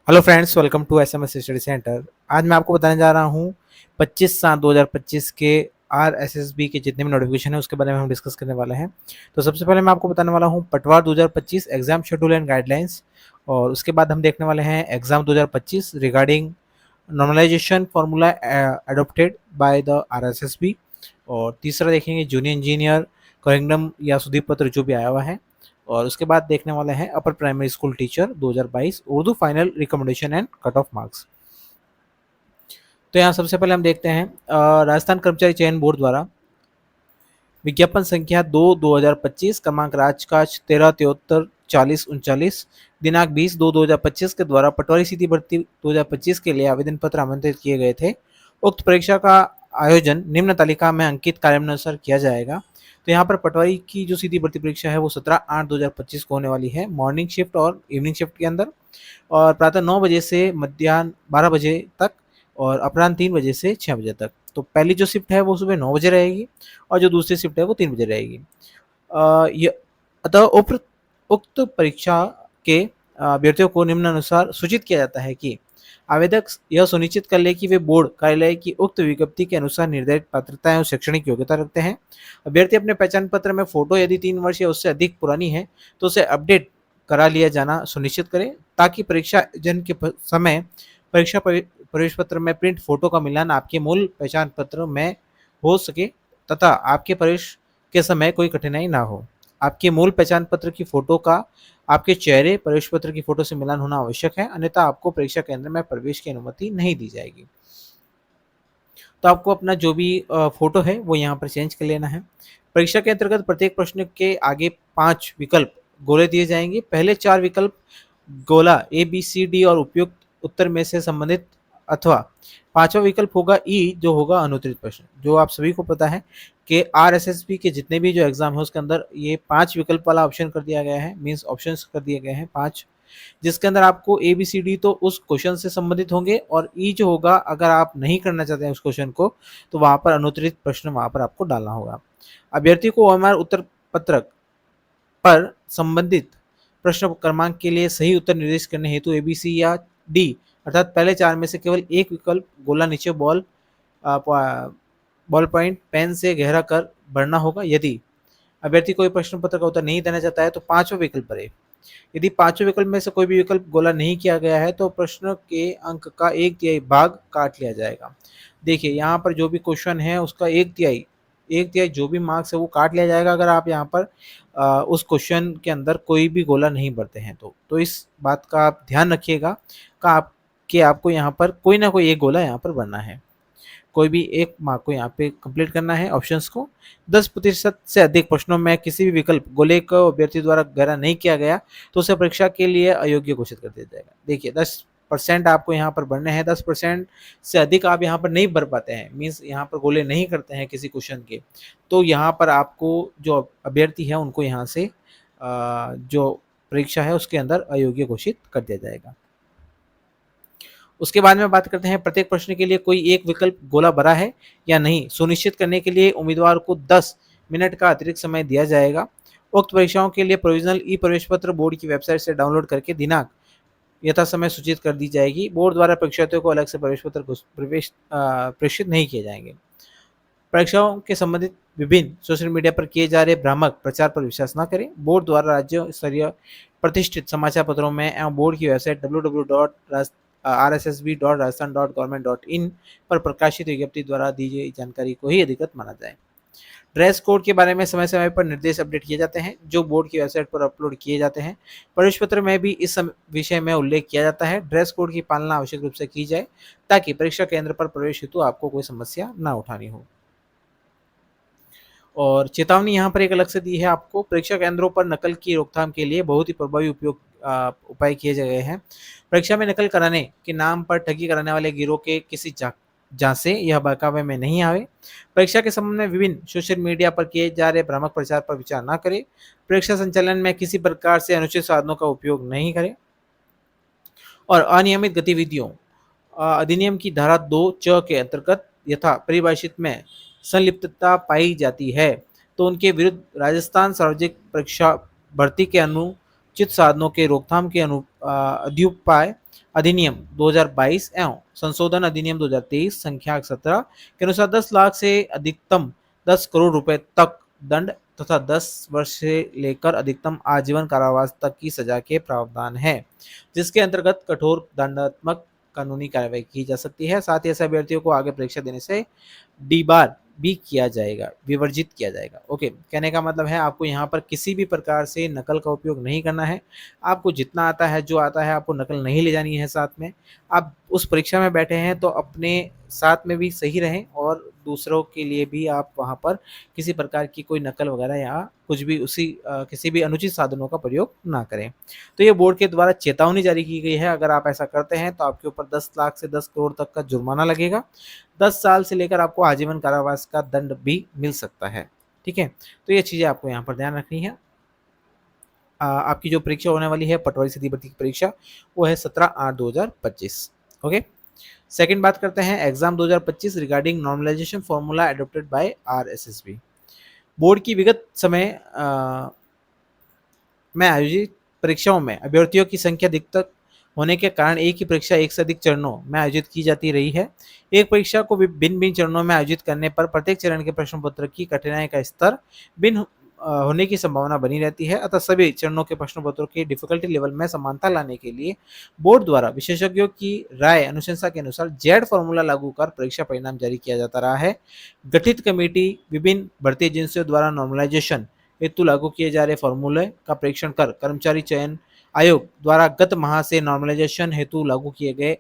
Hello friends, welcome to SMS study centre. आज मैं आपको बताने जा रहा हूँ 25/7/2025 के आरएसएसबी के जितने भी नोटिफिकेशन है उसके बारे में हम डिस्कस करने वाले हैं। तो सबसे पहले मैं आपको बताने वाला हूँ पटवार 2025 एग्जाम शेड्यूल एंड गाइडलाइंस, और उसके बाद हम देखने वाले हैं exam 2025 regarding normalisation formula adopted by the RSSB, और तीसरा देखेंगे जूनियर इंजीनियर करिंगडम या सुदीप पत्र जो भी आया हुआ है, और उसके बाद देखने वाले हैं upper primary school teacher 2022 Urdu final recommendation and cut off marks. तो यहाँ सबसे पहले हम देखते हैं राजस्थान कर्मचारी चयन बोर्ड द्वारा विज्ञापन संख्या 2/2025 क्रमांक राजकाज 13734039 दिनांक 20/2/2025 के द्वारा पटवारी सीधी भर्ती 2025 के लिए आवेदन पत्र आमंत्रित किए गए थे। उक्त परीक्षा का आयोजन निम्न तालिका में अंकित कार्यानुसार किया जाएगा। तो यहाँ पर पटवारी की जो सीधी भर्ती परीक्षा है वो 17/8/2025 को होने वाली है, मॉर्निंग शिफ्ट और इवनिंग शिफ्ट के अंदर, और प्रातः 9 बजे से मध्याह्न 12 बजे तक और अपराह्न 3 बजे से 6 बजे तक। तो पहली जो शिफ्ट है वो सुबह 9 बजे रहेगी और जो दूसरी शिफ्ट है वो 3 बजे रहेगी। अतः उक्त परीक्षा के अभ्यर्थियों को निम्नानुसार सूचित किया जाता है कि आवेदक यह सुनिश्चित कर ले कि वे बोर्ड कार्यालय की उक्त विज्ञप्ति के अनुसार निर्धारित पात्रताएं और शैक्षणिक योग्यता रखते हैं। अभ्यर्थी अपने पहचान पत्र में फोटो यदि 3 वर्ष या उससे अधिक पुरानी है तो उसे अपडेट करा लिया जाना सुनिश्चित करें, ताकि परीक्षा जन के समय परीक्षा प्रवेश पत्र में प्रिंट फोटो का मिलान आपके मूल पहचान पत्र में हो सके तथा आपके प्रवेश के समय कोई कठिनाई ना हो। आपके मूल पहचान पत्र की फोटो का आपके चेहरे प्रवेश पत्र की फोटो से मिलान होना आवश्यक है, अन्यथा आपको परीक्षा केंद्र में प्रवेश की अनुमति नहीं दी जाएगी। तो आपको अपना जो भी फोटो है वो यहाँ पर चेंज कर लेना है। परीक्षा के अंतर्गत प्रत्येक प्रश्न के आगे 5 विकल्प गोले दिए जाएंगे। पहले 4 विकल्प गोला ए बी सी डी और उपयुक्त उत्तर में से संबंधित, अथवा पांचवा विकल्प होगा ई जो होगा अनुत्तरित प्रश्न। जो आप सभी को पता है कि आरएसएसबी के जितने भी जो एग्जाम है उसके अंदर ये 5 विकल्प वाला ऑप्शन कर दिया गया है, मीन्स ऑप्शंस कर दिए गए हैं 5, जिसके अंदर आपको ए बी सी डी तो उस क्वेश्चन से संबंधित होंगे, और ई जो होगा अगर आप नहीं करना चाहते हैं उस क्वेश्चन को तो वहां पर अनुत्तरित प्रश्न वहां पर आपको डालना होगा। अभ्यर्थी को ओएमआर उत्तर पत्रक पर संबंधित प्रश्न क्रमांक के लिए सही उत्तर निर्देश करने हेतु एबीसी या डी अर्थात पहले 4 में से केवल एक विकल्प गोला नीचे बॉल पॉइंट पेन से गहरा कर भरना होगा। यदि अभ्यर्थी कोई प्रश्न पत्र का उत्तर नहीं देना चाहता है तो पांचवा विकल्प भरे। यदि पांचों विकल्प में से कोई भी विकल्प गोला नहीं किया गया है तो प्रश्न के अंक का 1/3 भाग काट लिया जाएगा। देखिए यहाँ पर जो भी क्वेश्चन है उसका 1/3 जो भी मार्क्स है वो काट लिया जाएगा अगर आप यहाँ पर उस क्वेश्चन के अंदर कोई भी गोला नहीं भरते हैं तो इस बात का आप ध्यान रखिएगा कि आपको यहाँ पर कोई ना कोई एक गोला यहाँ पर भरना है। कोई भी एक मार्क को यहाँ पे कंप्लीट करना है ऑप्शंस को। 10% से अधिक प्रश्नों में किसी भी विकल्प गोले को अभ्यर्थी द्वारा गहरा नहीं किया गया तो उसे परीक्षा के लिए अयोग्य घोषित कर दिया जाएगा। देखिए 10% आपको यहाँ पर भरने हैं, 10% से अधिक आप यहाँ पर नहीं भर पाते हैं, मीन्स यहाँ पर गोले नहीं करते हैं किसी क्वेश्चन के, तो यहाँ पर आपको जो अभ्यर्थी है उनको यहाँ से जो परीक्षा है उसके अंदर अयोग्य घोषित कर दिया जाएगा। उसके बाद में बात करते हैं प्रत्येक प्रश्न के लिए कोई एक विकल्प गोला भरा है या नहीं सुनिश्चित करने के लिए उम्मीदवार को 10 मिनट का अतिरिक्त समय दिया जाएगा। उक्त परीक्षाओं के लिए प्रोविजनल ई प्रवेश पत्र बोर्ड की वेबसाइट से डाउनलोड करके दिनांक यथा समय सूचित कर दी जाएगी। बोर्ड द्वारा परीक्षार्थियों को अलग से प्रवेश पत्र प्रेषित नहीं किए जाएंगे। परीक्षाओं के संबंधित विभिन्न सोशल मीडिया पर किए जा रहे भ्रामक प्रचार पर विश्वास न करें। बोर्ड द्वारा राज्य स्तरीय प्रतिष्ठित समाचार पत्रों में एवं बोर्ड की वेबसाइट www.rssb.rajasthan.government.in पर प्रकाशित विज्ञप्ति द्वारा दी गई जानकारी को ही अधिकृत माना जाए। ड्रेस कोड के बारे में समय समय पर निर्देश अपडेट किए जाते हैं जो बोर्ड की वेबसाइट पर अपलोड किए जाते हैं। प्रवेश पत्र में भी इस विषय में उल्लेख किया जाता है। ड्रेस कोड की पालना आवश्यक रूप से की जाए ताकि परीक्षा केंद्र पर प्रवेश हेतु आपको कोई समस्या न उठानी हो। और चेतावनी यहाँ पर एक अलग से दी है आपको, परीक्षा केंद्रों पर नकल की रोकथाम के लिए बहुत ही प्रभावी उपाय किए गए हैं। परीक्षा में नकल कराने के नाम पर ठगी कराने वाले गिरोह के किसी जांच से यह बहकावे में नहीं आवे। परीक्षा के संबंध में विभिन्न सोशल मीडिया पर किए जा रहे भ्रामक प्रचार पर विचार न करें। परीक्षा संचालन में किसी प्रकार से अनुचित साधनों का उपयोग नहीं करें और अनियमित गतिविधियों अधिनियम की धारा 2 के अंतर्गत यथा परिभाषित में संलिप्तता पाई जाती है तो उनके विरुद्ध राजस्थान सार्वजनिक परीक्षा भर्ती के अनुचित साधनों के रोकथाम के अध्युपाय अधिनियम 2022 एवं संशोधन अधिनियम 2023 संख्या 17 के अनुसार 10 लाख से अधिकतम 10 करोड़ रुपए तक दंड तथा 10 वर्ष से लेकर अधिकतम आजीवन कारावास तक की सजा के प्रावधान है, जिसके अंतर्गत कठोर दंडात्मक कानूनी कार्रवाई की जा सकती है। साथ ही ऐसे अभ्यर्थियों को आगे परीक्षा देने से डीबार भी किया जाएगा, विवर्जित किया जाएगा। ओके, कहने का मतलब है आपको यहाँ पर किसी भी प्रकार से नकल का उपयोग नहीं करना है। आपको जितना आता है, जो आता है, आपको नकल नहीं ले जानी है साथ में। आप उस परीक्षा में बैठे हैं तो अपने साथ में भी सही रहें और दूसरों के लिए भी आप वहाँ पर किसी प्रकार की कोई नकल वगैरह या कुछ भी किसी भी अनुचित साधनों का प्रयोग ना करें। तो ये बोर्ड के द्वारा चेतावनी जारी की गई है, अगर आप ऐसा करते हैं तो आपके ऊपर 10 लाख से 10 करोड़ तक का जुर्माना लगेगा, 10 साल से लेकर आपको आजीवन कारावास का दंड भी मिल सकता है। ठीक है, तो ये चीज़ें आपको यहाँ पर ध्यान रखनी है। आपकी जो परीक्षा होने वाली है पटवारी सीधी भर्ती की परीक्षा, वो है 17/8/2025। ओके, सेकंड बात करते हैं exam 2025 regarding normalisation formula adopted by RSSB. Board की विगत समय में आयोजित परीक्षाओं में अभ्यर्थियों की संख्या अधिक होने के कारण एक ही परीक्षा एक से अधिक चरणों में आयोजित की जाती रही है। एक परीक्षा को भिन्न भिन्न चरणों में आयोजित करने पर प्रत्येक चरण के प्रश्न पत्र की कठिनाई का स्तर भिन्न होने की संभावना बनी रहती है। अतः सभी चरणों के प्रश्न पत्रों के डिफिकल्टी लेवल में समानता लाने के लिए बोर्ड द्वारा विशेषज्ञों की राय अनुशंसा के अनुसार जेड फॉर्मूला लागू कर परीक्षा परिणाम जारी किया जाता रहा है। गठित कमेटी विभिन्न भर्ती एजेंसियों द्वारा नॉर्मलाइजेशन हेतु लागू किए जा रहे फॉर्मूले का परीक्षण कर कर्मचारी चयन आयोग द्वारा गत माह से नॉर्मलाइजेशन हेतु लागू किए गए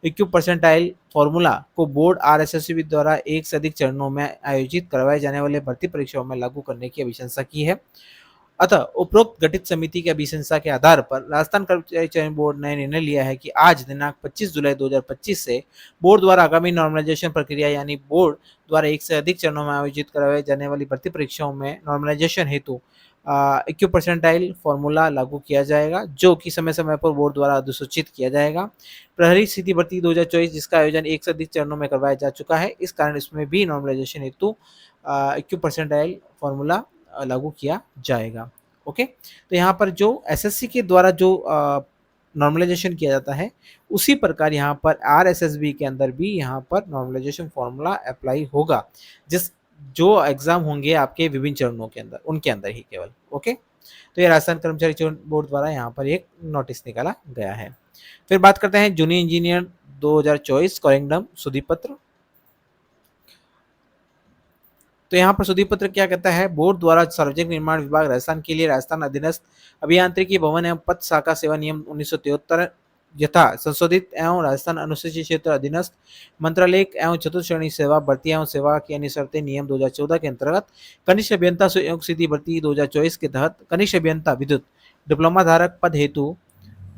इक्यू परसेंटाइल फॉर्मूला को बोर्ड आरएसएसबी द्वारा एक से अधिक चरणों में आयोजित करवाए जाने वाले भर्ती परीक्षाओं में लागू करने की अभिशंसा की है। अतः उपरोक्त गठित समिति की अभिशंसा के आधार पर राजस्थान कर्मचारी चयन बोर्ड ने निर्णय लिया है कि आज दिनांक 25 जुलाई 2025 से बोर्ड द्वारा आगामी नॉर्मलाइजेशन प्रक्रिया यानी बोर्ड द्वारा एक से अधिक चरणों में आयोजित करवाई जाने वाली भर्ती परीक्षाओं में नॉर्मलाइजेशन हेतु इक्यू परसेंटाइल फॉर्मूला लागू किया जाएगा, जो कि समय समय पर बोर्ड द्वारा अधिसूचित किया जाएगा। प्रहरी सीधी भर्ती 2024 जिसका आयोजन एक से अधिक चरणों में करवाया जा चुका है, इस कारण इसमें भी नॉर्मलाइजेशन हेतु इक्यू परसेंटाइल फॉर्मूला लागू किया जाएगा। ओके, तो यहाँ पर जो एसएससी के द्वारा जो नॉर्मलाइजेशन किया जाता है उसी प्रकार यहाँ पर आरएसएसबी के अंदर भी यहाँ पर नॉर्मलाइजेशन फॉर्मूला अप्लाई होगा, जो एग्जाम होंगे आपके विभिन्न चरणों के अंदर, उनके अंदर ही केवल। ओके, तो ये राजस्थान कर्मचारी चयन बोर्ड द्वारा यहाँ पर एक नोटिस निकाला गया है। फिर बात करते हैं जूनियर इंजीनियर 2024 कोरिंगडम सुधी पत्र। तो यहाँ पर सुधी पत्र क्या कहता है, बोर्ड द्वारा सार्वजनिक निर्माण विभाग राजस्थान के लिए राजस्थान अधीनस्थ अभियांत्रिकी भवन एवं पथ शाखा सेवा नियम 1973 यथा संशोधित एवं राजस्थान अनुसूचित क्षेत्र अधीनस्थ मंत्रालय एवं चतुर्थ श्रेणी सेवा भर्ती एवं सेवा की अन्य शर्तें नियम 2014 के अंतर्गत कनिष्ठ अभियंता संयोग सीधी भर्ती 2024 के तहत कनिष्ठ अभियंता विद्युत डिप्लोमा धारक पद हेतु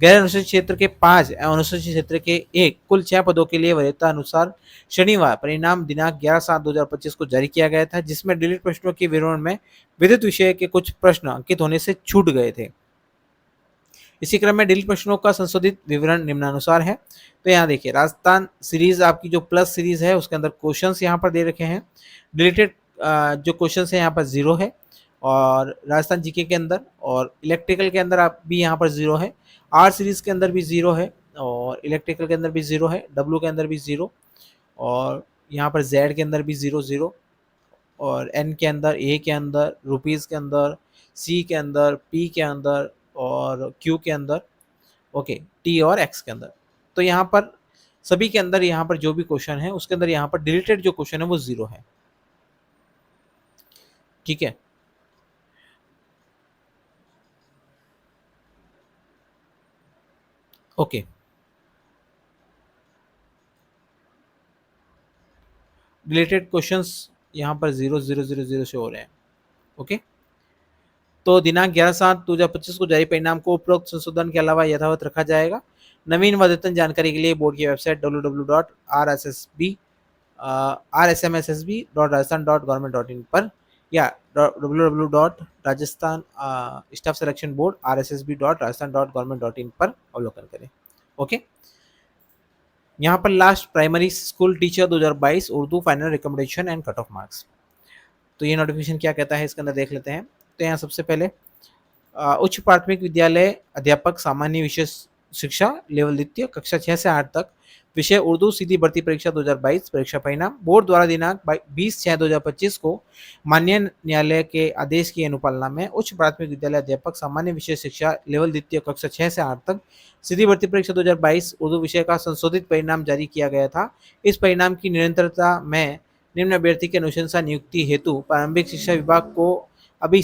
गैर अनुसूचित क्षेत्र के 5 एवं अनुसूचित क्षेत्र के 1 कुल 6 पदों के लिए वरीयता अनुसार शनिवार परिणाम दिनांक 11/7/2025 को जारी किया गया था, जिसमें डिलीट प्रश्नों के विवरण में विद्युत विषय के कुछ प्रश्न अंकित होने से छूट गए थे। इसी क्रम में डिलीट प्रश्नों का संशोधित विवरण निम्नानुसार है। तो यहाँ देखिए, राजस्थान सीरीज आपकी जो प्लस सीरीज है उसके अंदर क्वेश्चंस यहाँ पर दे रखे हैं। डिलीटेड जो क्वेश्चंस है यहाँ पर 0 है, और राजस्थान जीके के अंदर और इलेक्ट्रिकल के अंदर आप भी यहाँ पर 0 है, आर सीरीज के अंदर भी 0 है, और इलेक्ट्रिकल के अंदर भी 0 है, डब्ल्यू के अंदर भी 0, और यहाँ पर जेड के अंदर भी 0 और एन के अंदर, ए के अंदर, रुपीज़ के अंदर, सी के अंदर, पी के अंदर और क्यू के अंदर, ओके, टी और एक्स के अंदर। तो यहाँ पर सभी के अंदर यहाँ पर जो भी क्वेश्चन है उसके अंदर यहाँ पर डिलीटेड जो क्वेश्चन है वो 0 है। ठीक है, ओके, डिलीटेड क्वेश्चंस यहाँ पर 0 0 0 0 से हो रहे हैं। ओके, तो दिनांक 11/7/2025 को जारी परिणाम को उपरोक्त संशोधन के अलावा यथावत रखा जाएगा। नवीन व अद्यतन जानकारी के लिए बोर्ड की वेबसाइट www.rsmssb.rajasthan.government.in पर या www.rajasthan staff selection board rssb.rajasthan.government.in पर अवलोकन करें। ओके, यहाँ पर last primary school teacher 2022 Urdu final recommendation and cut off marks. तो ये नोटिफिकेशन क्या कहता है इसके अंदर देख लेते हैं। तो यहाँ सबसे पहले उच्च प्राथमिक विद्यालय अध्यापक सामान्य विषय शिक्षा लेवल द्वितीय कक्षा 6 से 8 तक, विषय उर्दू, सीधी भर्ती परीक्षा 2022 परीक्षा परिणाम बोर्ड द्वारा दिनांक 20/6/2025 को माननीय न्यायालय के आदेश की अनुपालना में उच्च प्राथमिक विद्यालय अध्यापक सामान्य विषय शिक्षा लेवल द्वितीय कक्षा 6 से 8 तक सीधी भर्ती परीक्षा 2022 उर्दू विषय का संशोधित परिणाम जारी किया गया था। इस परिणाम की निरंतरता में निम्न अभ्यर्थी के अनुशंसा नियुक्ति हेतु प्रारंभिक शिक्षा विभाग को अभी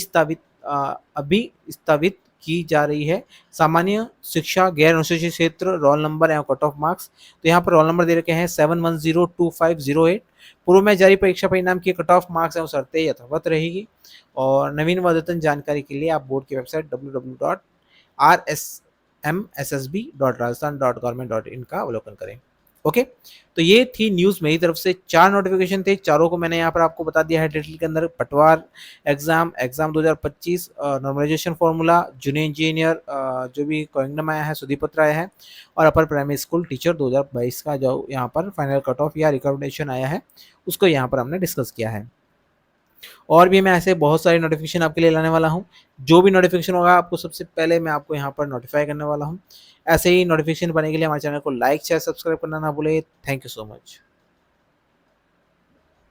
स्थापित की जा रही है। सामान्य शिक्षा गैर अनुसूचित क्षेत्र रोल नंबर एवं कट ऑफ मार्क्स, तो यहाँ पर रोल नंबर दे रखे हैं 71025008। पूर्व में जारी परीक्षा परिणाम की कट ऑफ मार्क्स एवं शर्तें यथावत रहेगी। और नवीन व अद्यतन जानकारी के लिए आप बोर्ड की वेबसाइट www.rsmssb.rajasthan.government.in का अवलोकन करें। ओके, तो ये थी न्यूज़ मेरी तरफ से। 4 नोटिफिकेशन थे, चारों को मैंने यहाँ पर आपको बता दिया है डिटेल के अंदर। Patwar exam 2025, normalisation formula, junior engineer जो भी कोइंगडम आया है, सुधीपत्र आया है, और अपर प्राइमरी स्कूल टीचर 2022 का जो यहाँ पर फाइनल कट ऑफ या रिकमेंडेशन आया है, उसको यहाँ पर हमने डिस्कस किया है। और भी मैं ऐसे बहुत सारे नोटिफिकेशन आपके लिए लाने वाला हूँ। जो भी नोटिफिकेशन होगा आपको सबसे पहले मैं आपको यहाँ पर नोटिफाई करने वाला हूँ। ऐसे ही नोटिफिकेशन पाने के लिए हमारे चैनल को लाइक शेयर सब्सक्राइब करना ना भूले। Thank you so much.